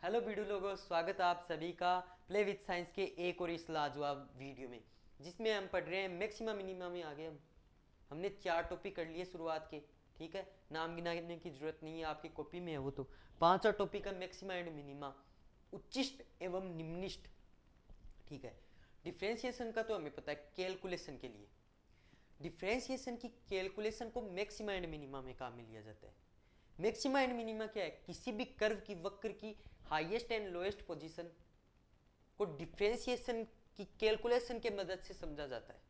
Hello video लोगों, स्वागत है आप सभी का प्ले विद साइंस के एक और इस लाजवाब वीडियो में, जिसमें हम पढ़ रहे हैं मैक्सिमा मिनिमा में। आगे हमने 4 टॉपिक कर लिए शुरुआत के। ठीक है, नाम गिनाने की जरूरत नहीं है, आपकी कॉपी में है वो। तो 5 टॉपिक है मैक्सिमा एंड मिनिमा, उच्चिष्ट एवं निम्निष्ट। ठीक है, डिफ्रेंसिएशन का तो हमें पता है कैलकुलेशन के लिए। डिफ्रेंसिएशन की कैलकुलेशन को मैक्सिमा एंड मिनिमा में काम में लिया जाता है। मैक्सिमा एंड मिनिमा क्या है? किसी भी कर्व की वक्र की हाईएस्ट एंड लोएस्ट पोजीशन को डिफ्रेंसिएशन की कैलकुलेशन के मदद से समझा जाता है।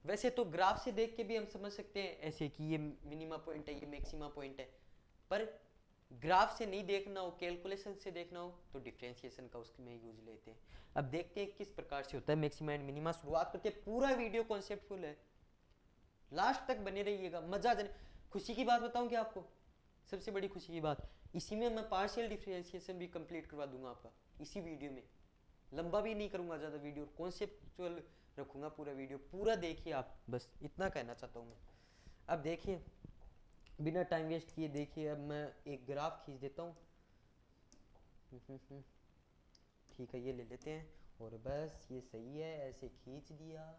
वैसे तो ग्राफ से देख के भी हम समझ सकते हैं ऐसे कि ये मिनिमा पॉइंट है, ये मैक्सिमा पॉइंट है, पर ग्राफ से नहीं देखना हो, कैलकुलेशन से देखना हो तो डिफ्रेंसिएशन का उसमें यूज लेते हैं। अब देखते हैं किस प्रकार से होता है मैक्सिमा एंड मिनिमा। शुरुआत करते हैं, पूरा वीडियो कॉन्सेप्टफुल है, लास्ट तक बने रहिएगा, मजा आ जाने। खुशी की बात बताऊं क्या आपको? सबसे बड़ी खुशी की बात, इसी में मैं पार्शियल डिफरेंशिएशन भी कंप्लीट करवा दूंगा आपका, इसी वीडियो में। लंबा भी नहीं करूंगा ज़्यादा वीडियो, कॉन्सेप्चुअल रखूंगा पूरा वीडियो। पूरा देखिए आप, बस इतना कहना चाहता हूँ मैं। अब देखिए, बिना टाइम वेस्ट किए देखिए, अब मैं एक ग्राफ खींच देता हूँ। ठीक है, ये ले लेते हैं और बस ये सही है, ऐसे खींच दिया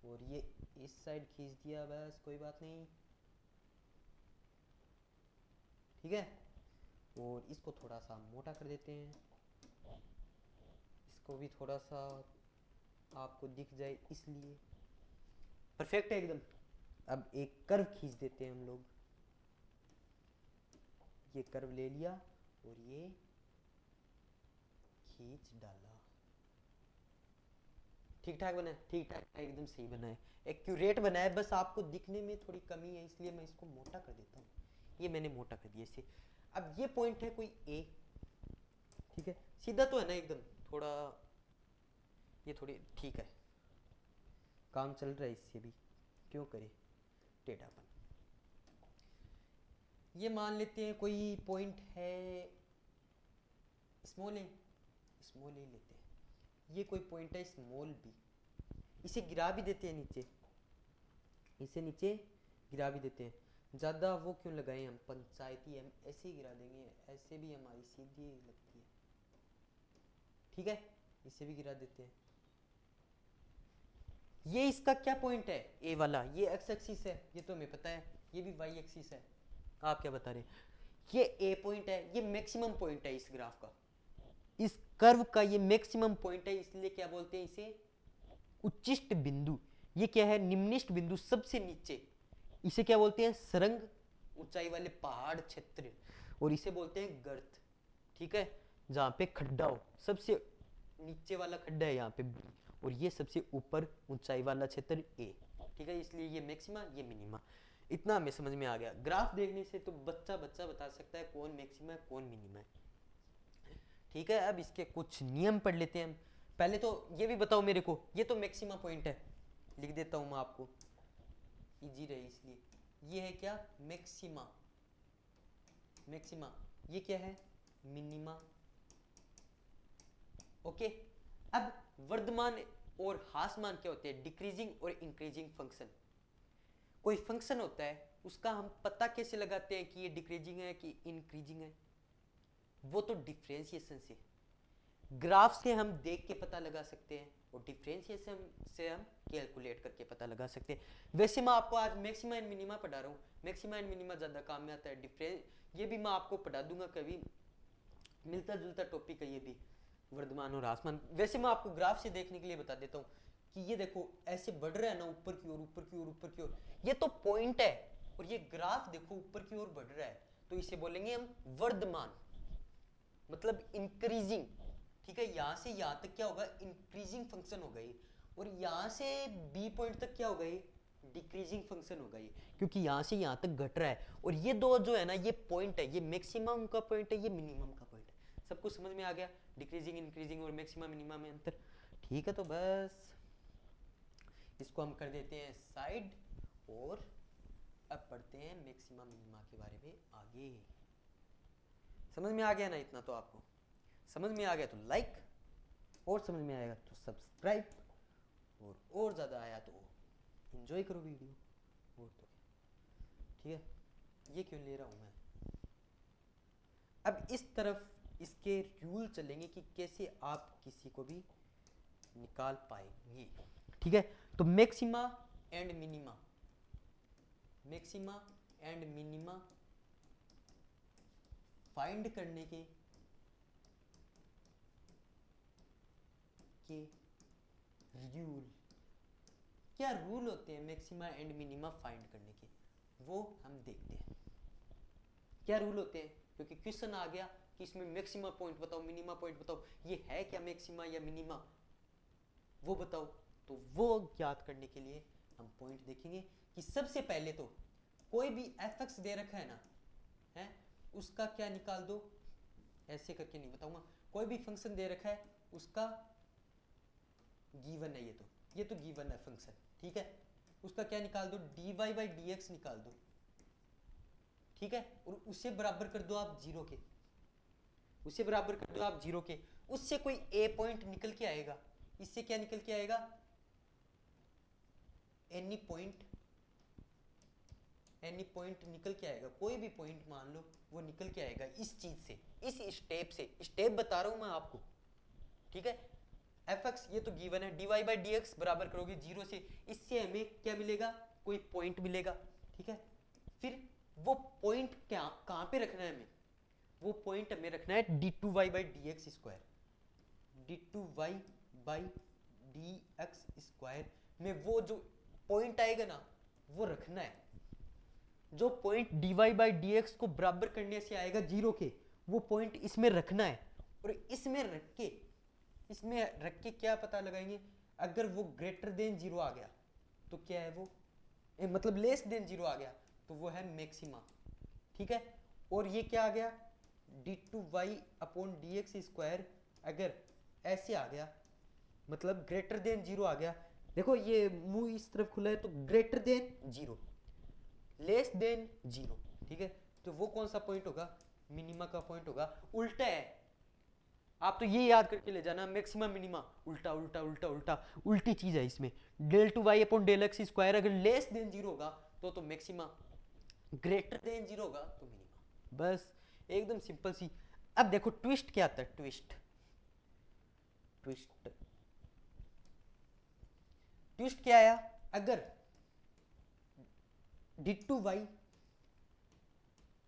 और ये इस साइड खींच दिया, बस कोई बात नहीं। ठीक है, और इसको थोड़ा सा मोटा कर देते हैं, इसको भी थोड़ा सा आपको दिख जाए इसलिए। परफेक्ट है एकदम। अब एक कर्व खींच देते हैं हम लोग, ये कर्व ले लिया और ये खींच डाला। ठीक ठाक बना है, ठीक ठाक एकदम सही बना है, एक्यूरेट बना है। बस आपको दिखने में थोड़ी कमी है, इसलिए मैं इसको मोटा कर देता हूँ। ये मैंने मोटा कर दिया इसे। अब ये पॉइंट है कोई ए, ठीक है, सीधा तो है ना एकदम, थोड़ा ये थोड़ी ठीक है, काम चल रहा है इससे भी, क्यों करे टेढ़ापन। ये मान लेते हैं कोई पॉइंट है स्मॉल ए, स्मॉल ए लेते हैं। ये कोई पॉइंट है स्मॉल बी, इसे गिरा भी देते हैं नीचे, इसे नीचे गिरा भी देते हैं। ज़्यादा वो क्यों लगाएं हम पंचायती, हम ऐसे ही गिरा देंगे, ऐसे भी हमारी सीधी लगती है। ठीक है, इसे भी गिरा देते हैं। ये इसका क्या पॉइंट है? ए वाला, ये एक्स एक्सिस है, ये तो हमें पता है, ये भी वाई एक्सिस है। आप क्या बता रहे हैं? ये ए पॉइंट है, ये मैक्सिमम पॉइंट है इस ग्राफ का, इस कर्व का ये मैक्सिमम पॉइंट है, इसलिए क्या बोलते हैं इसे? उच्चिष्ट बिंदु। ये क्या है? निम्निष्ट बिंदु, सबसे नीचे। इसे क्या बोलते हैं? सरंग, ऊंचाई वाले पहाड़ क्षेत्र, और इसे बोलते हैं गर्त। ठीक है, जहां पे खड्डा हो, सबसे नीचे वाला खड्डा है यहाँ पे बी, और ये सबसे ऊपर ऊंचाई वाला क्षेत्र ए। ठीक है, इसलिए ये मैक्सिमा, ये मिनिमा। इतना हमें समझ में आ गया। ग्राफ देखने से तो बच्चा बच्चा बता सकता है कौन मैक्सिमा है कौन मिनिमा है। ठीक है, अब इसके कुछ नियम पढ़ लेते हैं हम। पहले तो ये भी बताओ मेरे को, ये तो मैक्सिमा पॉइंट है, लिख देता हूं मैं आपको, इजी रहे इसलिए। ये है क्या? मैक्सिमा। मैक्सिमा, ये क्या है? मिनिमा। ओके। अब वर्धमान और ह्रासमान क्या होते हैं? डिक्रीजिंग और इंक्रीजिंग फंक्शन। कोई फंक्शन होता है, उसका हम पता कैसे लगाते हैं कि ये डिक्रीजिंग है कि इंक्रीजिंग है? वो तो डिफ्रेंसिएशन से, ग्राफ से हम देख के पता लगा सकते हैं, और डिफरेंशिएशन से हम कैलकुलेट करके पता लगा सकते हैं। वैसे मैं आपको आज मैक्सिमा एंड मिनिमा पढ़ा रहा हूँ, मैक्सिमा एंड मिनिमा ज़्यादा काम में आता है। डिफरेंस ये भी मैं आपको पढ़ा दूंगा कभी, मिलता जुलता टॉपिक है ये भी, वर्धमान और ह्रासमान। वैसे मैं आपको ग्राफ से देखने के लिए बता देता हूँ कि ये देखो ऐसे बढ़ रहा है ना, ऊपर की ओर ऊपर की ओर ऊपर की ओर, ये तो पॉइंट है, और ये ग्राफ देखो ऊपर की ओर बढ़ रहा है, तो इसे बोलेंगे हम वर्धमान, मतलब इंक्रीजिंग। ठीक है, यहां से यहां तक क्या होगा? इंक्रीजिंग फंक्शन होगा ये, और यहां से बी पॉइंट तक क्या होगा? ये डिक्रीजिंग फंक्शन होगा ये, क्योंकि यहां से यहां तक घट रहा है। और ये दो जो है ना, ये पॉइंट है, ये मैक्सिमम का पॉइंट है, ये मिनिमम का पॉइंट है। सबको समझ में आ गया डिक्रीजिंग इंक्रीजिंग और मैक्सिमम मिनिमम में अंतर? ठीक है, तो बस इसको हम कर देते हैं साइड, और अब पढ़ते हैं मैक्सिमम मिनिमा के बारे में आगे। समझ में आ गया ना इतना? तो आपको समझ में आ गया तो लाइक, और समझ में आएगा तो सब्सक्राइब, और ज़्यादा आया तो एंजॉय करो वीडियो, और तो क्या। ठीक है, ये क्यों ले रहा हूँ मैं? अब इस तरफ इसके रूल चलेंगे कि कैसे आप किसी को भी निकाल पाएंगे। ठीक है, तो maxima and minima, maxima and minima find करने के रूल, क्या रूल होते हैं मैक्सिमा एंड मिनिमा फाइंड करने के, वो हम देखते हैं। क्या रूल होते हैं, क्योंकि क्वेश्चन आ गया कि इसमें मैक्सिमा पॉइंट बताओ, मिनिमा पॉइंट बताओ, ये है क्या मैक्सिमा या मिनिमा, वो बताओ। तो वो ज्ञात करने के लिए हम पॉइंट देखेंगे कि सबसे पहले तो कोई भी एफ एक्स दे रखा है ना, है उसका क्या निकाल दो, ऐसे करके नहीं बताऊंगा, कोई भी फंक्शन दे रखा है उसका गिवन है, ये तो गिवन है फंक्शन, ठीक है, उसका क्या निकाल दो, dy बाई डी एक्स निकाल दो, ठीक है, और उसे बराबर कर दो आप जीरो के, उसे बराबर कर दो आप जीरो के, उससे कोई ए पॉइंट निकल के आएगा, इससे क्या निकल के आएगा, एनी पॉइंट निकल के आएगा, कोई भी पॉइंट मान लो वो निकल के आएगा इस चीज से, इस स्टेप से, स्टेप बता रहा हूं मैं आपको, ठीक है। एफ एक्स ये तो गिवन है, dy बाई डी एक्स बराबर करोगे जीरो से, इससे हमें क्या मिलेगा, कोई पॉइंट मिलेगा, ठीक है। फिर वो पॉइंट क्या कहां पे रखना है हमें, वो पॉइंट हमें रखना है D two Y by D X square, D two Y by D X square में वो जो पॉइंट आएगा ना वो रखना है, जो point dy by D x को बराबर करने से आएगा जीरो के, वो पॉइंट इसमें रखना है, और इसमें रख के क्या पता लगाएंगे, अगर वो ग्रेटर देन जीरो आ गया तो क्या है वो, मतलब लेस देन जीरो आ गया तो वो है मैक्सिमा, ठीक है। और ये क्या आ गया, D two Y upon D X square, अगर ऐसे आ गया मतलब ग्रेटर देन जीरो आ गया, देखो ये मुंह इस तरफ खुला है तो greater than zero, less than zero, ठीक है, तो वो कौन सा पॉइंट होगा, मिनिमा का पॉइंट होगा। उल्टा है, आप तो ये याद करके ले जाना, मैक्सिमा मिनिमा उल्टा उल्टा उल्टा उल्टा उल्टी चीज है इसमें, del two Y upon del X square अगर लेस देन जीरो होगा तो मैक्सिमा, ग्रेटर देन जीरो होगा तो मिनिमा, बस एकदम सिंपल सी। अब देखो ट्विस्ट क्या आता है, ट्विस्ट क्या आया, अगर D two Y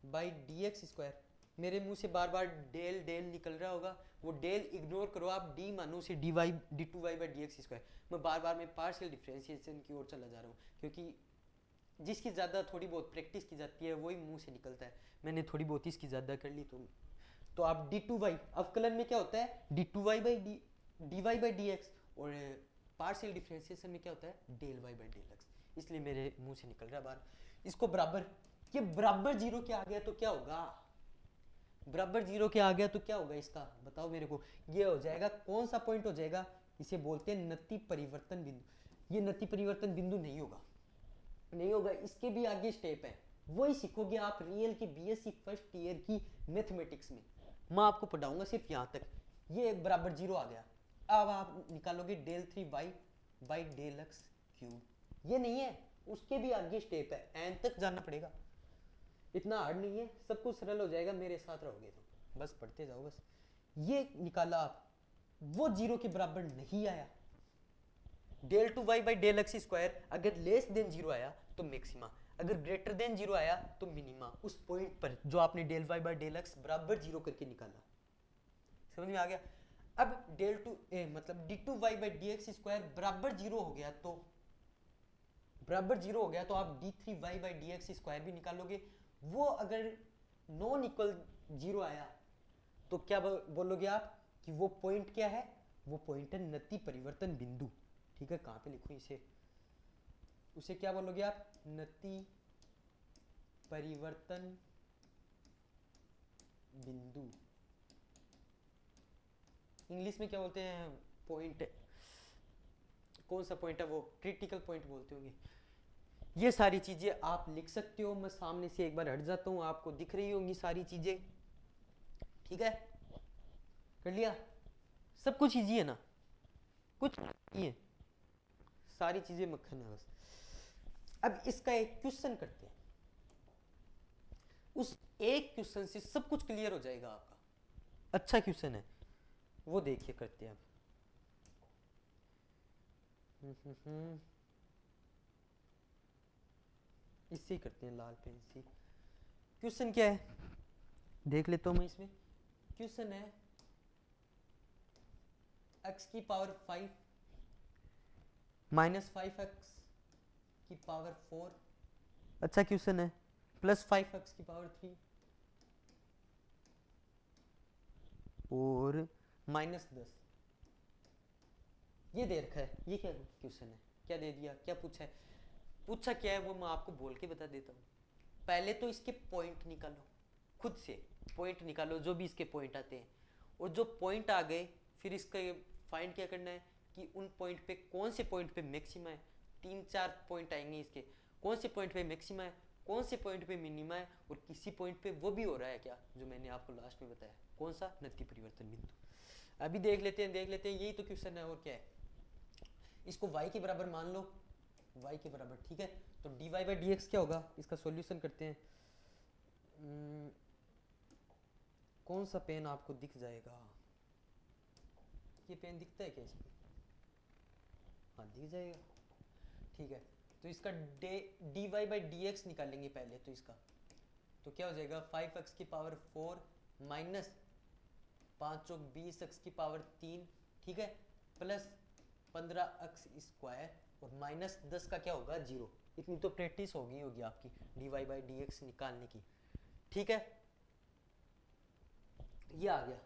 by D X square, मेरे मुंह से बार बार डेल डेल निकल रहा होगा, वो डेल इग्नोर करो, आप डी मानो से D Y D two Y by D X square, मैं बार बार मैं पार्शियल डिफरेंशिएशन की ओर चला जा रहा हूँ, क्योंकि जिसकी ज़्यादा थोड़ी बहुत प्रैक्टिस की जाती है वही मुंह से निकलता है, मैंने थोड़ी बहुत इसकी ज़्यादा कर ली, तो आप डी टू वाई, अवकलन में क्या होता है D two Y by D Y by D X, और पार्शियल डिफरेंशिएशन में क्या होता है del Y by del X, इसलिए मेरे मुंह से निकल रहा है बार। इसको बराबर, ये बराबर जीरो के आ गया तो क्या होगा, बराबर जीरो के आ गया तो क्या होगा इसका बताओ मेरे को, ये हो जाएगा कौन सा पॉइंट हो जाएगा, इसे बोलते हैं नति परिवर्तन बिंदु, ये नति परिवर्तन बिंदु नहीं होगा, नहीं होगा, इसके भी आगे स्टेप है, वही सीखोगे आप रियल की बीएससी फर्स्ट ईयर की मैथमेटिक्स में, मैं आपको पढ़ाऊंगा सिर्फ यहाँ तक। ये बराबर जीरो आ गया, अब आप निकालोगे del three Y by del X cube, ये नहीं है, उसके भी आगे स्टेप है, एन तक जाना पड़ेगा, इतना हार्ड नहीं है, सब कुछ सरल हो जाएगा मेरे साथ रहोगे तो, बस पढ़ते जाओ बस। ये निकाला आप, वो जीरो के बराबर नहीं आया, del two Y by del X square अगर लेस देन जीरो आया तो मैक्सिमा, अगर ग्रेटर देन जीरो आया तो मिनिमा, उस पॉइंट पर जो आपने del Y by del X बराबर जीरो करके निकाला, समझ में आ गया। अब डेल टू मतलब D two Y by D X square बराबर जीरो हो गया, तो बराबर जीरो हो गया तो आप D three Y by D X square भी निकालोगे, वो अगर नॉन इक्वल जीरो आया तो क्या बोलोगे आप कि वो पॉइंट क्या है, वो पॉइंट है नति परिवर्तन बिंदु, ठीक है, कहां पे लिखूं इसे, उसे क्या बोलोगे आप, नति परिवर्तन बिंदु, इंग्लिश में क्या बोलते हैं पॉइंट, कौन सा पॉइंट है वो, क्रिटिकल पॉइंट बोलते होंगे। ये सारी चीजें आप लिख सकते हो, मैं सामने से एक बार हट जाता हूं, आपको दिख रही होंगी सारी चीजें, ठीक है, कर लिया, सब कुछ इजी है ना, कुछ नहीं है, सारी चीजें मक्खन है बस। अब इसका एक क्वेश्चन करते हैं, उस एक क्वेश्चन से सब कुछ क्लियर हो जाएगा आपका, अच्छा क्वेश्चन है, वो देखिए करते हैं अब। इससे ही करते हैं, लाल पेन से। क्वेश्चन क्या है देख लेता हूँ मैं इसमें। क्वेश्चन है x की पावर 5 माइनस 5x की पावर 4, अच्छा क्वेश्चन है, प्लस 5x की पावर 3 और माइनस 10, ये दे रखा है। ये क्या क्वेश्चन है, क्या दे दिया, क्या पूछा है? पूछा क्या है वो मैं आपको बोल के बता देता हूँ। पहले तो इसके पॉइंट निकालो, खुद से पॉइंट निकालो जो भी इसके पॉइंट आते हैं, और जो पॉइंट आ गए फिर इसका फाइंड क्या करना है कि उन पॉइंट पे कौन से पॉइंट पे मैक्सिमा है। 3-4 पॉइंट आएंगे इसके, कौन से पॉइंट पे मैक्सिमा है, कौन से पॉइंट पे मिनिमा है, और किसी पॉइंट पे वो भी हो रहा है क्या जो मैंने आपको लास्ट में बताया, कौन सा, नति परिवर्तन बिंदु। अभी देख लेते हैं यही तो क्वेश्चन है और क्या है। इसको y के बराबर मान लो, y के बराबर, ठीक है। तो dy बाई डी एक्स क्या होगा, इसका सॉल्यूशन करते हैं। कौन सा पेन आपको दिख जाएगा, ये पेन दिखता है क्या इसमें, हाँ दिख जाएगा, ठीक है। तो इसका dy बाई डी एक्स निकालेंगे पहले तो इसका, तो क्या हो जाएगा 5x की पावर 4 माइनस 5 चौक 20x की पावर 3, ठीक है, प्लस 15x स्क्वायर और माइनस 10 का क्या होगा 0। इतनी तो प्रैक्टिस होगी आपकी dy बाई डी एक्स निकालने की, ठीक है। ये आ गया,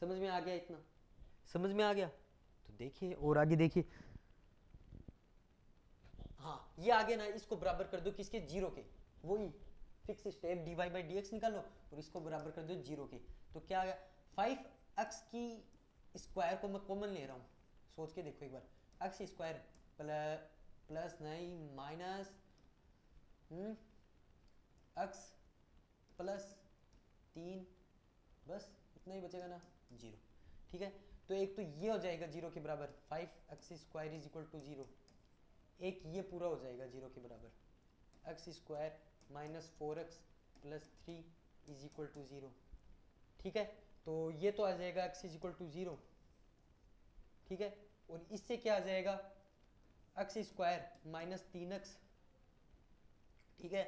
समझ में आ गया, इतना समझ में आ गया। तो देखिए और आगे देखिए, हाँ ये आ गया ना, इसको बराबर कर दो किसके, 0 के, वही fix step dy by D x निकालो और इसको बराबर कर दो 0 के। तो क्या आ गया, 5x की स्क्वायर को मैं कॉमन ले रहा हूँ, सोच के देखो एक बार, x स्क्वायर प्लस नहीं माइनस x प्लस 3, बस इतना ही बचेगा ना, 0, ठीक है। तो एक तो ये हो जाएगा 0 के बराबर, 5x square is equal to 0, एक ये पूरा हो जाएगा 0 के बराबर, x square minus 4x plus 3 is equal to 0, ठीक है। तो ये तो आ जाएगा x इज इक्वल टू 0, ठीक है। और इससे क्या आ जाएगा, x स्क्वायर माइनस 3x, ठीक है,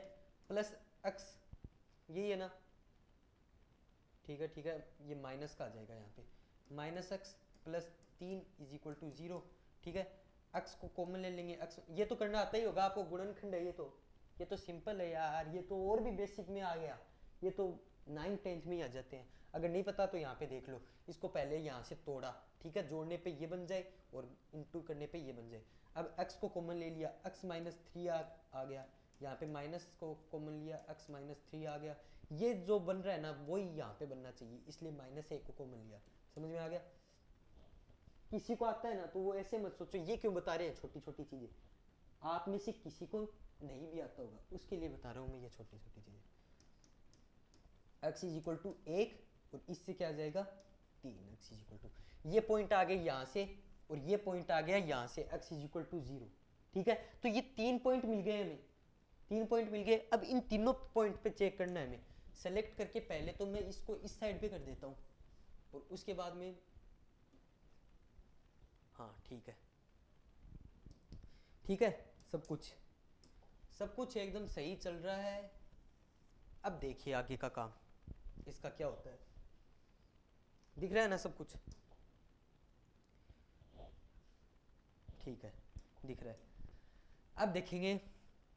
प्लस x, यही है ना, ठीक है, ठीक है, ये माइनस का आ जाएगा यहाँ पे, minus x plus 3 is equal to 0, ठीक है। x को कॉमन ले लेंगे, x ये तो करना आता ही होगा आपको, गुणनखंड है ये तो सिंपल है यार, ये तो और भी बेसिक में आ गया, ये तो 9th-10th में ही आ जाते हैं। अगर नहीं पता तो यहाँ पे देख लो, इसको पहले यहाँ से तोड़ा, ठीक है, जोड़ने पे ये बन जाए और इंटू करने पे ये बन जाए। अब x को कॉमन ले लिया, x माइनस 3 आ गया, यहाँ पे माइनस को कॉमन लिया, x माइनस 3 आ गया, ये जो बन रहा है ना वही यहाँ पे बनना चाहिए, इसलिए माइनस 1 को कॉमन लिया, समझ में आ गया। किसी को आता है ना तो वो ऐसे मत सोचो ये क्यों बता रहे हैं छोटी छोटी चीजें, आप में से किसी को नहीं भी आता होगा उसके लिए बता रहा हूँ मैं ये छोटी छोटी चीजें। x इज इक्वल टू 1 और इससे क्या आ जाएगा 3, x इज इक्वल टू, ये पॉइंट आ गया यहाँ से और ये पॉइंट आ गया यहाँ से, x इज इक्वल टू 0, ठीक है। तो ये 3 पॉइंट मिल गए हमें, 3 पॉइंट मिल गए। अब इन तीनों पॉइंट पे चेक करना है हमें, सेलेक्ट करके पहले तो मैं इसको इस साइड पे कर देता हूँ और उसके बाद में, हाँ ठीक है, ठीक है, सब कुछ एकदम सही चल रहा है। अब देखिए आगे का काम, इसका क्या होता है, दिख रहा है ना सब कुछ, ठीक है, दिख रहा है। अब देखेंगे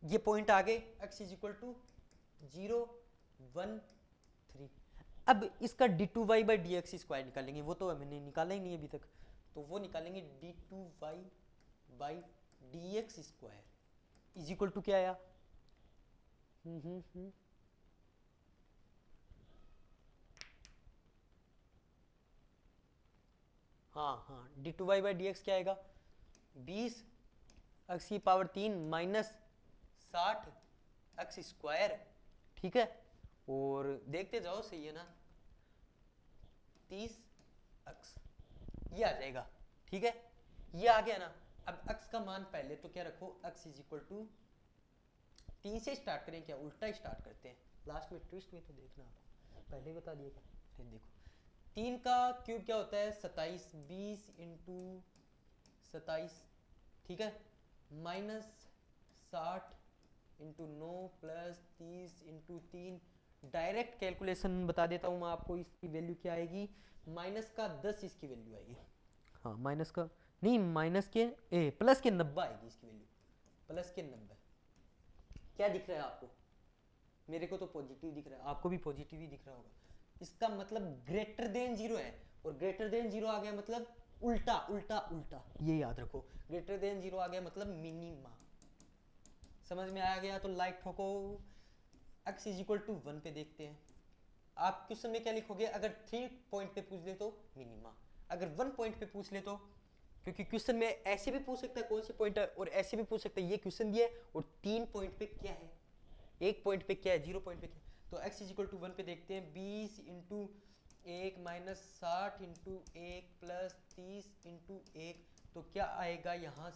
ये पॉइंट आ गए, x इज इक्वल टू 0 1 3। अब इसका d2y by D X square निकालेंगे, वो तो हमने निकाला ही नहीं अभी तक, तो वो निकालेंगे d2y by D X square is equal to क्या आया, हाँ d2y बाई डी एक्स क्या आएगा, 20 x की पावर 3 माइनस 60 x स्क्वायर, ठीक है। और देखते जाओ सही है ना, 30 x, ये आ जाएगा, ठीक है, ये आ गया ना। अब x का मान पहले तो क्या रखो, x इज इक्वल टू 3 से स्टार्ट करें क्या, उल्टा ही स्टार्ट करते हैं, लास्ट में ट्विस्ट में तो देखना, आप पहले ही बता दिया क्या, फिर देखो 3 का क्यूब क्या होता है 27, 20 इंटू 27, ठीक है, minus 60 into 9 plus 30 into 3। Direct calculation बता देता हूँ मैं आपको, इसकी वैल्यू क्या आएगी, माइनस का 10 इसकी वैल्यू आएगी। हाँ माइनस का नहीं, माइनस के प्लस के 90 आएगी इसकी वैल्यू, प्लस के 90। क्या दिख रहा है आपको, मेरे को तो पॉजिटिव दिख रहा है, आपको भी पॉजिटिव ही दिख रहा होगा। इसका मतलब ग्रेटर देन जीरो है, और ग्रेटर देन जीरो आ गया मतलब उल्टा उल्टा उल्टा, ये याद रखो, ग्रेटर देन जीरो आ गया मतलब मिनिमा। समझ में आ गया तो लाइक ठोको। x इज इक्वल टू 1 पे देखते हैं, आप क्वेश्चन में क्या लिखोगे, अगर 3 पॉइंट पे पूछ ले तो मिनिमा, अगर 1 पॉइंट पे पूछ ले तो, क्योंकि क्वेश्चन में ऐसे भी पूछ सकता है कौन से पॉइंट है, और ऐसे भी पूछ सकता है ये क्वेश्चन दिया है और 3 पॉइंट पे क्या है, 1 पॉइंट पे क्या है, 0 पॉइंट पे क्या है। तो x इज इक्वल टू 1 पे देखते हैं, 20 into 1 minus 60 into 1 plus 30 into 1, तो क्या आएगा यहाँ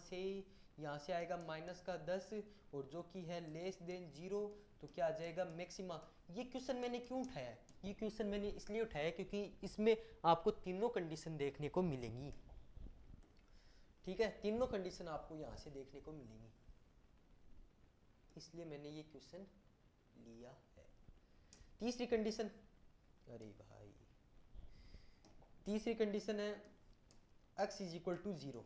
से आएगा माइनस का 10, और जो कि है लेस देन 0, तो क्या आ जाएगा मैक्सिमा। ये क्वेश्चन मैंने क्यों उठाया है, ये क्वेश्चन मैंने इसलिए उठाया क्योंकि इसमें आपको तीनों कंडीशन देखने को मिलेंगी, ठीक है, तीनों कंडीशन आपको यहाँ से देखने को मिलेंगी, इसलिए मैंने ये क्वेश्चन लिया है। तीसरी कंडीशन, अरे भाई तीसरी कंडीशन है x इज इक्वल टू 0,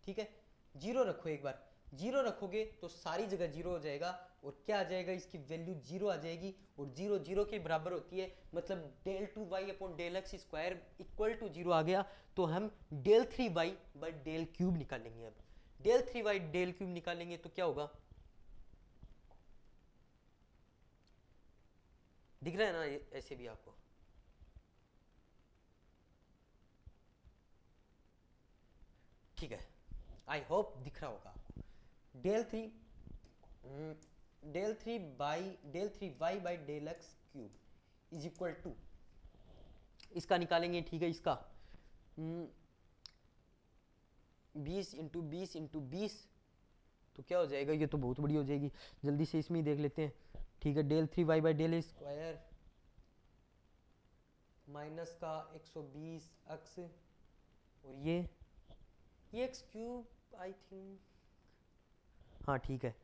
ठीक है, 0 रखो, एक बार 0 रखोगे तो सारी जगह 0 हो जाएगा, और क्या आ जाएगा, इसकी वैल्यू 0 आ जाएगी, और 0 0 के बराबर होती है, मतलब del 2y upon del X square equal to 0 आ गया, तो हम del 3y by del cube निकालेंगे। अब डेल 3y डेल क्यूब निकालेंगे तो क्या होगा, दिख रहा है ना ऐसे भी आपको, ठीक है, आई होप दिख रहा होगा आपको। Del three Y by del X cube is equal to, इसका निकालेंगे, ठीक है, इसका 20 इंटू 20 इंटू 20, तो क्या हो जाएगा, ये तो बहुत बड़ी हो जाएगी, जल्दी से इसमें ही देख लेते हैं, ठीक है, del 3y by del square minus का 120 एक्स, और ये एक्स क्यूब आई थिंक, हाँ ठीक है,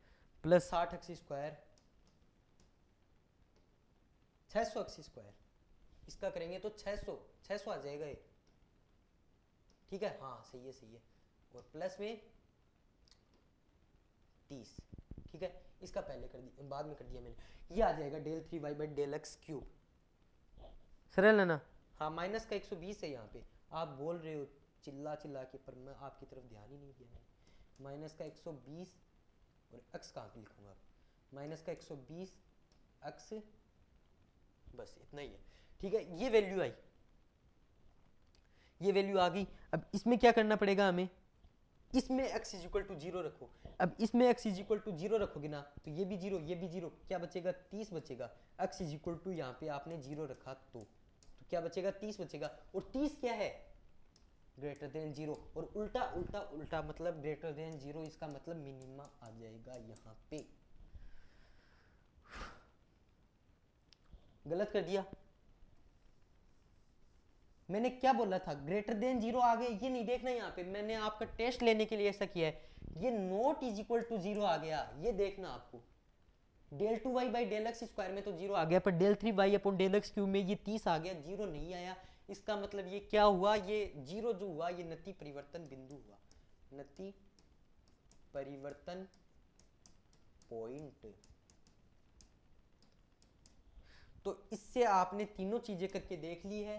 plus 60 x square 600 x square, इसका करेंगे तो 600 आ जाएगा ये, ठीक है, हाँ सही है सही है, और प्लस में 30, ठीक है, इसका पहले कर दिया, बाद में कर दिया मैंने, ये आ जाएगा del 3y by del X cube, सरल है ना, हाँ माइनस का 120 है यहाँ पे, आप बोल रहे हो चिल्ला के, पर मैं आपकी तरफ ध्यान ही नहीं दिया मैंने, माइनस का 120, और x कहाँ पे लिखूंगा, माइनस का 120 x, बस इतना ही है, ठीक है, ये वैल्यू आई, ये वैल्यू आ गई। अब इसमें क्या करना पड़ेगा हमें, इसमें x इज इक्वल टू 0 रखो, अब इसमें x इज इक्वल टू 0 रखोगे ना, तो ये भी 0 ये भी 0, क्या बचेगा 30 बचेगा, x इज इक्वल टू यहाँ पे आपने 0 रखा तो क्या बचेगा 30 बचेगा, और 30 क्या है ग्रेटर देन 0, और उल्टा उल्टा उल्टा मतलब ग्रेटर देन 0, इसका मतलब मिनिमा आ जाएगा यहाँ पे, गलत कर दिया मैंने, क्या बोला था ग्रेटर देन 0 आ गया, ये नहीं देखना यहाँ पे, मैंने आपका टेस्ट लेने के लिए ऐसा किया है, ये नॉट इज इक्वल टू 0 आ गया, ये देखना आपको, del 2y by del X square में तो 0 आ गया, पर del 3y upon del X cube में ये 30 आ गया, 0 नहीं आया, इसका मतलब ये क्या हुआ, ये 0 जो हुआ ये नति परिवर्तन बिंदु हुआ, नति परिवर्तन पॉइंट। तो इससे आपने तीनों चीजें करके देख ली है,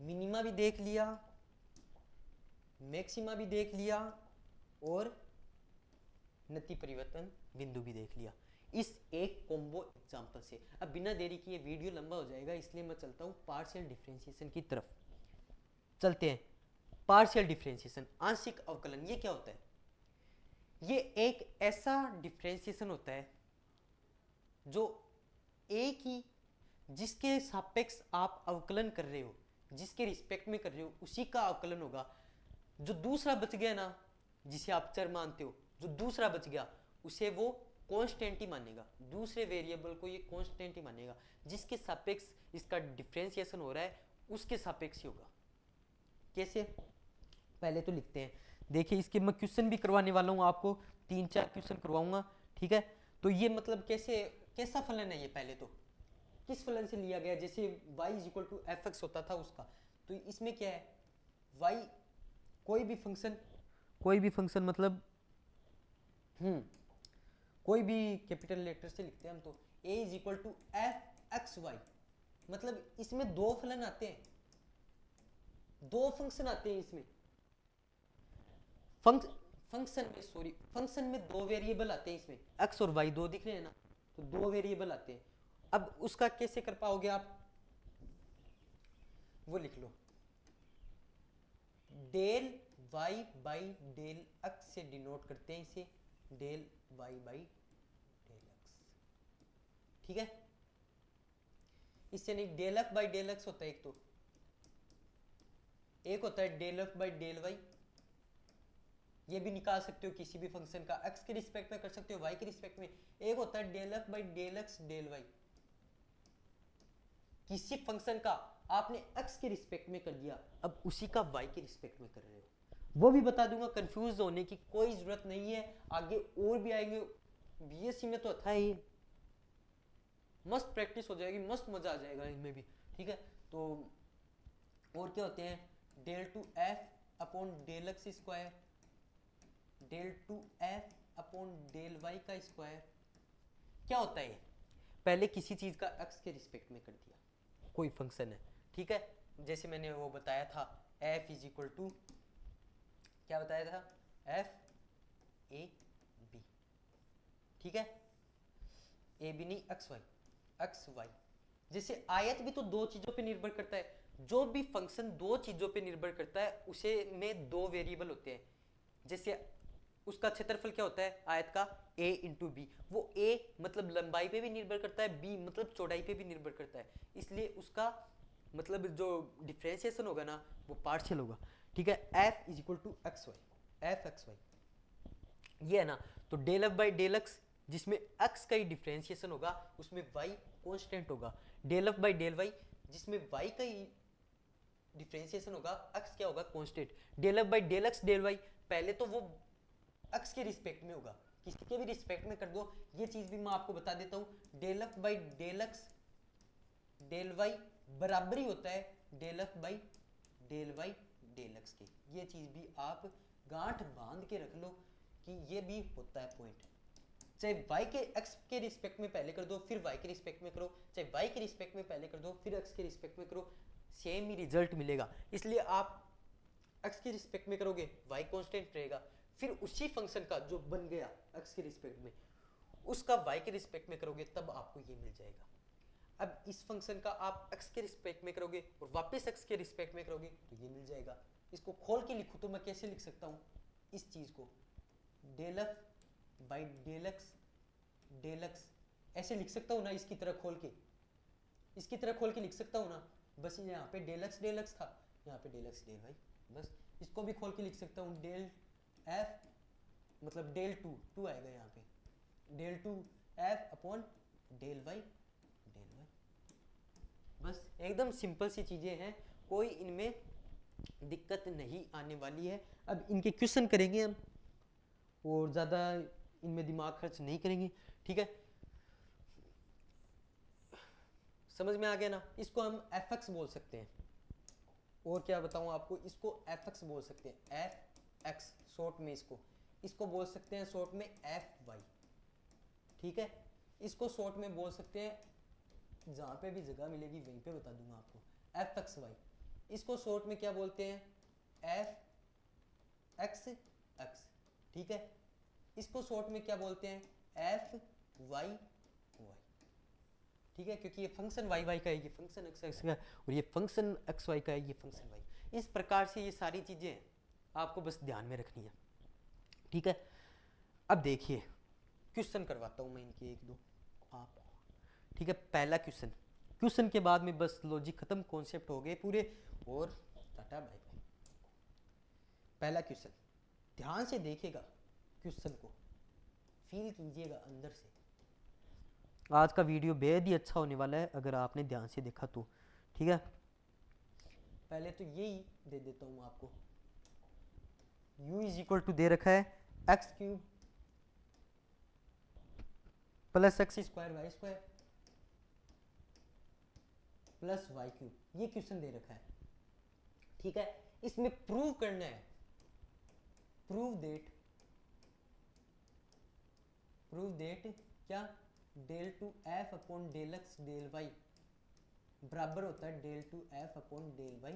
मिनिमा भी देख लिया, मैक्सिमा भी देख लिया, और नति परिवर्तन बिंदु भी देख लिया, इस एक कॉम्बो एग्जांपल से। अब बिना देरी किए वीडियो लंबा हो जाएगा, इसलिए मैं चलता हूं पार्शियल डिफरेंशिएशन की तरफ, चलते हैं। पार्शियल डिफरेंशिएशन, आंशिक अवकलन, ये क्या होता है, ये एक ऐसा डिफरेंशिएशन होता है जो एक ही, जिसके सापेक्ष आप अवकलन कर रहे हो, जिसके रिस्पेक्ट में कर रहे हो, उसी का अवकलन होगा, जो दूसरा बच गया ना, जिसे आप चर मानते हो, जो दूसरा बच गया उसे वो कांस्टेंट ही मानेगा, दूसरे वेरिएबल को ये कांस्टेंट ही मानेगा, जिसके सापेक्ष इसका डिफरेंशिएशन हो रहा है उसके सापेक्ष ही होगा। कैसे, पहले तो लिखते हैं। देखिए इसके मैं क्वेश्चन भी करवाने वाला हूँ आपको, 3-4 क्वेश्चन करवाऊंगा, ठीक है। तो ये मतलब कैसे, कैसा फलन है ये, पहले तो किस फलन से लिया गया, जैसे y is equal to F X होता था उसका, तो इसमें क्या है, y कोई भी फंक्शन मतलब कोई भी कैपिटल लेटर से लिखते हैं हम, तो a is equal to F X Y, मतलब इसमें दो फलन आते हैं, दो फंक्शन आते हैं इसमें, फंक्शन में दो वेरिएबल आते हैं इसमें, x और y दो दिख रहे हैं ना, तो दो वेरिएबल आते हैं। अब उसका कैसे कर पाओगे आप, वो लिख लो, del y by del x से डिनोट करते हैं इसे, del y by del x, ठीक है। इससे नहीं, del f by del x होता है एक, तो एक होता है del f by del y, ये भी निकाल सकते हो किसी भी फंक्शन का, x के रिस्पेक्ट में कर सकते हो, y के रिस्पेक्ट में। एक होता है del f by del x del y, किसी फंक्शन का आपने x के रिस्पेक्ट में कर दिया, अब उसी का y के रिस्पेक्ट में कर रहे हो। वो भी बता दूंगा, कंफ्यूज होने की कोई जरूरत नहीं है, आगे और भी आएंगे, बीएससी में तो था ही, मस्त प्रैक्टिस हो जाएगी, मस्त मजा आ जाएगा इनमें भी, ठीक है। तो और क्या होते हैं, del two F upon del X square, del two F upon del Y का स्क्वायर। क्या होता है, पहले किसी चीज का x के रिस्पेक्ट में कर दिया, कोई फंक्शन है, ठीक है, जैसे मैंने वो बताया था f इज इक्वल टू, क्या बताया था, f a b, ठीक है, a b नहीं x y। जैसे आयत भी तो दो चीजों पे निर्भर करता है, जो भी फंक्शन दो चीजों पे निर्भर करता है उसे में दो वेरिएबल होते हैं। जैसे उसका क्षेत्रफल क्या होता है आयत का, a इंटू बी, वो a मतलब लंबाई पे भी निर्भर करता है, b मतलब चौड़ाई पे भी निर्भर करता है, इसलिए उसका मतलब जो डिफरेंशिएशन होगा ना वो पार्शियल होगा, ठीक है। f is equal to X Y, F X Y ये है ना, तो del F by del X जिसमें x का ही डिफरेंशिएशन होगा उसमें y कांस्टेंट होगा, del F by del Y जिसमें y का ही डिफरेंशिएशन होगा, x क्या होगा constant, del F by del X del Y, पहले तो वो x के रिस्पेक्ट में होगा, किसी के भी रिस्पेक्ट में कर दो, ये चीज भी मैं आपको बता देता हूँ, del F by del X del Y बराबर ही होता है del F by del Y del X के, ये चीज भी आप गांठ बांध के रख लो कि ये भी होता है पॉइंट, चाहे y के x के रिस्पेक्ट में पहले कर दो फिर y के रिस्पेक्ट में करो, चाहे y के रिस्पेक्ट में पहले कर दो फिर x के रिस्पेक्ट में करो, सेम ही रिजल्ट मिलेगा। इसलिए आप x के रिस्पेक्ट में करोगे y कांस्टेंट रहेगा, फिर उसी फंक्शन का जो बन गया x के रिस्पेक्ट में उसका y के रिस्पेक्ट में करोगे तब आपको ये मिल जाएगा। अब इस फंक्शन का आप x के रिस्पेक्ट में करोगे और वापस x के रिस्पेक्ट में करोगे तो ये मिल जाएगा। इसको खोल के लिखूं तो मैं कैसे लिख सकता हूँ इस चीज को, del F by del X ऐसे लिख सकता हूँ ना, इसकी तरह खोल के, इसकी तरह खोल के लिख सकता हूँ ना, बस यहाँ पे डेल एक्स था, यहाँ पे डेल एक्स डेल वाई, बस इसको भी खोल के लिख सकता हूँ, डेल एफ मतलब डेल टू आएगा यहाँ पे, del two F upon del Y, बस एकदम सिंपल सी चीजें हैं, कोई इनमें दिक्कत नहीं आने वाली है। अब इनके क्वेश्चन करेंगे हम और ज़्यादा इनमें दिमाग खर्च नहीं करेंगे, ठीक है, समझ में आ गया ना। इसको हम एफ एक्स बोल सकते हैं, और क्या बताऊं आपको, इसको एफ एक्स बोल सकते हैं, एफ एक्स शॉर्ट में, इसको बोल सकते हैं शॉर्ट में एफ वाई, ठीक है। इसको शॉर्ट में बोल सकते हैं, जहाँ पे भी जगह मिलेगी वहीं पे बता दूंगा आपको, एफ एक्स वाई। इसको शॉर्ट में क्या बोलते हैं, एफ एक्स एक्स, ठीक है। इसको शॉर्ट में क्या बोलते हैं, एफ वाई वाई, ठीक है, क्योंकि ये फंक्शन वाई वाई का है, ये फंक्शन एक्स एक्स का, और ये फंक्शन एक्स वाई का है, ये फंक्शन वाई। इस प्रकार से ये सारी चीजें आपको बस ध्यान में रखनी है, ठीक है। अब देखिए क्वेश्चन करवाता हूं मैं इनके एक दो आपको, ठीक है। पहला क्वेश्चन के बाद में बस लॉजिक खत्म, कॉन्सेप्ट हो गए पूरे, और टाटा बाय बाय। पहला क्वेश्चन, ध्यान से देखिएगा क्वेश्चन को, फील कीजिएगा अंदर से। आज का वीडियो बेहद ही अच्छा होने वाला है अगर आपने ध्यान से देखा तो, ठीक है। पहले तो यही दे देता हूँ आपको, u इज इक्वल टू दे रखा है X cube plus X square Y square plus Y cube, ये क्वेश्चन दे रखा है, ठीक है। इसमें प्रूव करना है, प्रूव देट क्या, del two F upon del X del Y बराबर होता है del two F upon del Y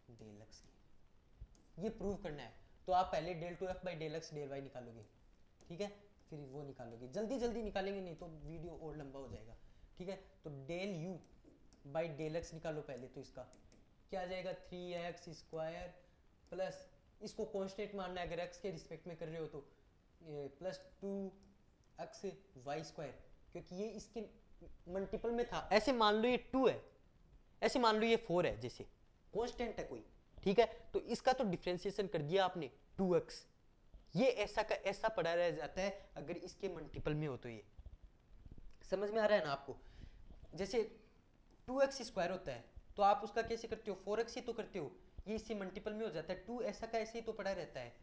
del X के, ये प्रूव करना है। तो आप पहले del two F by del X del Y निकालोगे, ठीक है, फिर वो निकालोगे, जल्दी जल्दी निकालेंगे नहीं तो वीडियो और लंबा हो जाएगा, ठीक है। तो del U by del X निकालो पहले, तो इसका क्या आ जाएगा 3x स्क्वायर प्लस, इसको कांस्टेंट मानना है अगर x के रिस्पेक्ट में कर रहे हो तो प्लस 2x वाई स्क्वायर, क्योंकि ये इसके मल्टीपल में था। ऐसे मान लो ये 2 है, ऐसे मान लो ये 4 है, जैसे कांस्टेंट है कोई, ठीक है। तो इसका तो डिफरेंशिएशन कर दिया आपने 2x, ये ऐसा का ऐसा पड़ा रह जाता है अगर इसके मल्टीपल में हो तो। ये समझ में आ रहा है ना आपको, जैसे 2x स्क्वायर होता है तो आप उसका कैसे करते हो 4x ही तो करते हो, ये इससे मल्टीपल में हो जाता है, 2 ऐसा का ऐसे ही तो पड़ा रहता है।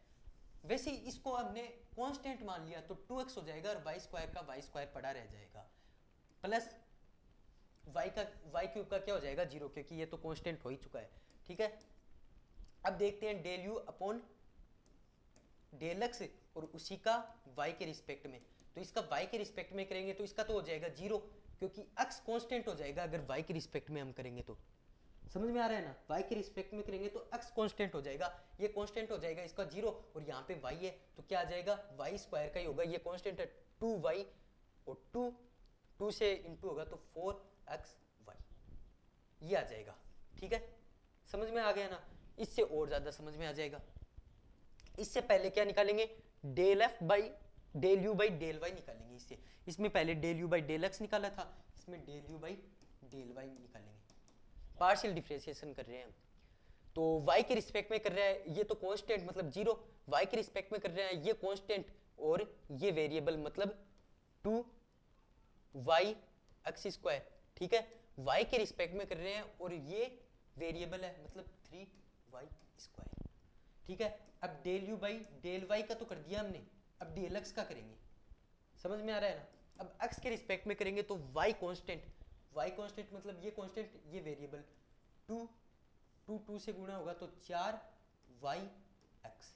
वैसे इसको हमने कांस्टेंट मान लिया तो 2x हो जाएगा और वाई स्क्वायर का वाई स्क्वायर पड़ा रह जाएगा, प्लस वाई क्यूब का क्या हो जाएगा 0, क्योंकि ये तो कांस्टेंट हो ही चुका है, ठीक है। अब देखते हैं del U upon del X और उसी का y के रिस्पेक्ट में, तो इसका y के रिस्पेक्ट में करेंगे तो इसका तो हो जाएगा 0, क्योंकि x कांस्टेंट हो जाएगा अगर y के रिस्पेक्ट में हम करेंगे तो। समझ में आ रहा है ना, y के रिस्पेक्ट में करेंगे तो x कांस्टेंट हो जाएगा, ये कांस्टेंट हो जाएगा इसका 0, और यहाँ पे y है तो क्या आ जाएगा y स्क्वायर का ही होगा, ये कांस्टेंट है 2y और 2 से इंटू होगा तो 4xy, ये आ जाएगा, ठीक है। समझ में आ गया ना, इससे और ज्यादा समझ में आ जाएगा। इससे पहले क्या निकालेंगे, del F by del U by del Y निकालेंगे इससे, इसमें पहले del U by del X निकाला था, इसमें del U by del Y निकालेंगे, पार्शियल डिफरेंशिएशन कर रहे हैं हम। तो y के रिस्पेक्ट में कर रहा है ये तो कांस्टेंट मतलब 0, y के रिस्पेक्ट में कर रहे हैं ये कांस्टेंट और ये वेरिएबल मतलब 2y एक्स स्क्वायर, ठीक है। y के रिस्पेक्ट में कर रहे हैं और ये वेरिएबल है मतलब 3y स्क्वायर, ठीक है। अब del U by del Y का तो कर दिया हमने, अब डेल एक्स का करेंगे, समझ में आ रहा है ना। अब x के रिस्पेक्ट में करेंगे तो y कांस्टेंट मतलब ये कांस्टेंट ये वेरिएबल 2 से गुणा होगा तो 4y x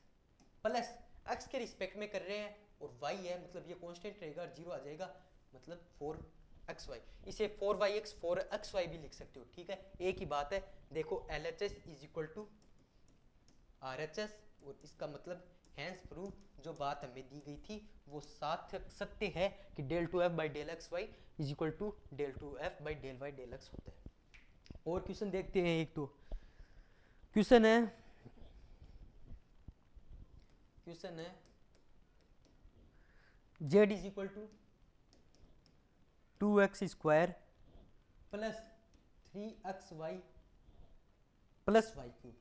प्लस x के रिस्पेक्ट में कर रहे हैं और y है मतलब ये कांस्टेंट रहेगा 0 आ जाएगा मतलब 4xy, इसे 4yx 4xy भी लिख सकते हो, ठीक है, एक ही बात है। देखो LHS is equal to RHS और इसका मतलब हैंस प्रूव जो बात हमें दी गई थी वो सत्य है कि del two F by del X Y is equal to del two F by del Y del X होता है। और क्वेश्चन देखते हैं, एक तो क्वेश्चन है z is equal to 2x square plus 3xy plus Y cube.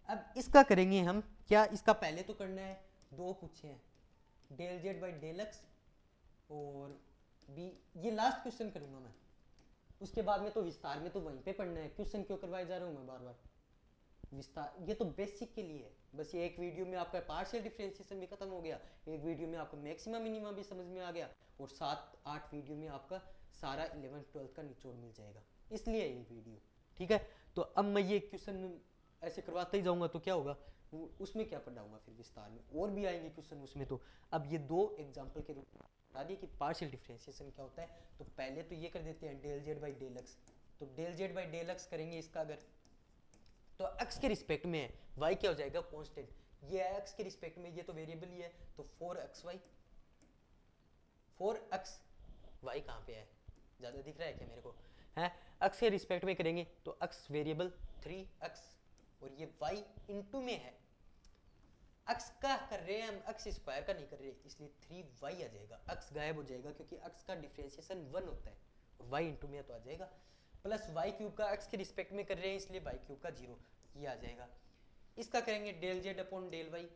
अब इसका करेंगे हम क्या, इसका पहले तो करना है, दो पूछे हैं del Z by del X और बी, ये लास्ट क्वेश्चन करूंगा मैं, उसके बाद में तो विस्तार में तो वहीं पे पढ़ना है, क्वेश्चन क्यों करवाए जा रहा हूँ मैं बार बार, विस्तार ये तो बेसिक के लिए है बस। ये एक वीडियो में आपका पार्शियल डिफरेंशिएशन भी खत्म हो गया, एक वीडियो में आपका मैक्सिमा मिनिमा भी समझ में आ गया और 7-8 वीडियो में आपका सारा 11th-12th का निचोड़ मिल जाएगा, इसलिए ये वीडियो, ठीक है। तो अब मैं ये क्वेश्चन ऐसे करवाता ही जाऊंगा तो क्या होगा, उसमें क्या पढ़ाऊंगा फिर विस्तार में, और भी आएंगे क्वेश्चन उसमें। तो अब ये दो एग्जाम्पल के रूप में बता दिए कि पार्शियल डिफरेंशिएशन क्या होता है। तो पहले तो ये कर देते हैं del Z by del x, तो del Z by del x करेंगे इसका अगर, तो x के रिस्पेक्ट में है, y क्या हो जाएगा कांस्टेंट, ये है x के रिस्पेक्ट में, ये तो वेरिएबल ही है तो 4xy, 4xy कहाँ पे है, ज़्यादा दिख रहा है क्या मेरे को, है x के रिस्पेक्ट में करेंगे तो x वेरिएबल 3x और ये y इनटू में है, x का कर रहे हैं हम, x स्क्वायर का नहीं कर रहे, इसलिए 3y आ जाएगा, x गायब हो जाएगा क्योंकि x का डिफरेंशिएशन 1 होता है और y इनटू में तो आ जाएगा, प्लस वाई क्यूब का x के रिस्पेक्ट में कर रहे हैं इसलिए वाई क्यूब का 0, ये आ जाएगा। इसका करेंगे del Z upon del Y,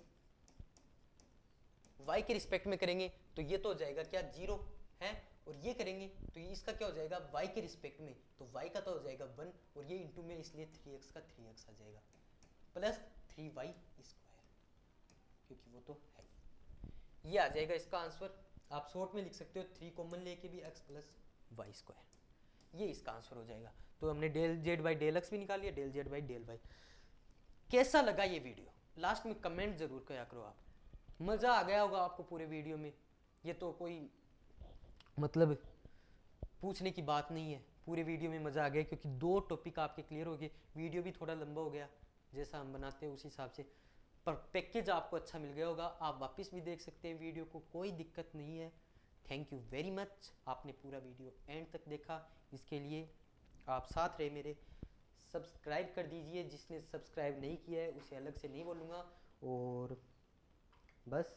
Y के रिस्पेक्ट में करेंगे तो ये तो हो जाएगा क्या 0 है और ये करेंगे तो ये इसका क्या हो जाएगा y के रिस्पेक्ट में, तो y का तो हो जाएगा 1 और ये इंटू में इसलिए 3x का 3x आ जाएगा प्लस 3y स्क्वायर, क्योंकि वो तो है। ये आ जाएगा इसका आंसर। आप शॉर्ट में लिख सकते हो 3 कॉमन लेके भी x प्लस वाई स्क्वायर, ये इसका आंसर हो जाएगा। तो हमने del Z by del X भी निकाल लिया, del Z by del Y. कैसा लगा ये वीडियो लास्ट में कमेंट जरूर किया करो आप। मज़ा आ गया होगा आपको पूरे वीडियो में, ये तो कोई मतलब पूछने की बात नहीं है, पूरे वीडियो में मज़ा आ गया क्योंकि 2 टॉपिक आपके क्लियर हो गए। वीडियो भी थोड़ा लंबा हो गया जैसा हम बनाते हैं उस हिसाब से, पर पैकेज आपको अच्छा मिल गया होगा। आप वापस भी देख सकते हैं वीडियो को, कोई दिक्कत नहीं है। थैंक यू वेरी मच, आपने पूरा वीडियो एंड तक देखा, इसके लिए आप साथ रहे मेरे। सब्सक्राइब कर दीजिए, जिसने सब्सक्राइब नहीं किया है उसे अलग से नहीं बोलूँगा। और बस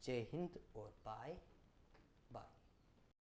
जय हिंद और बाय।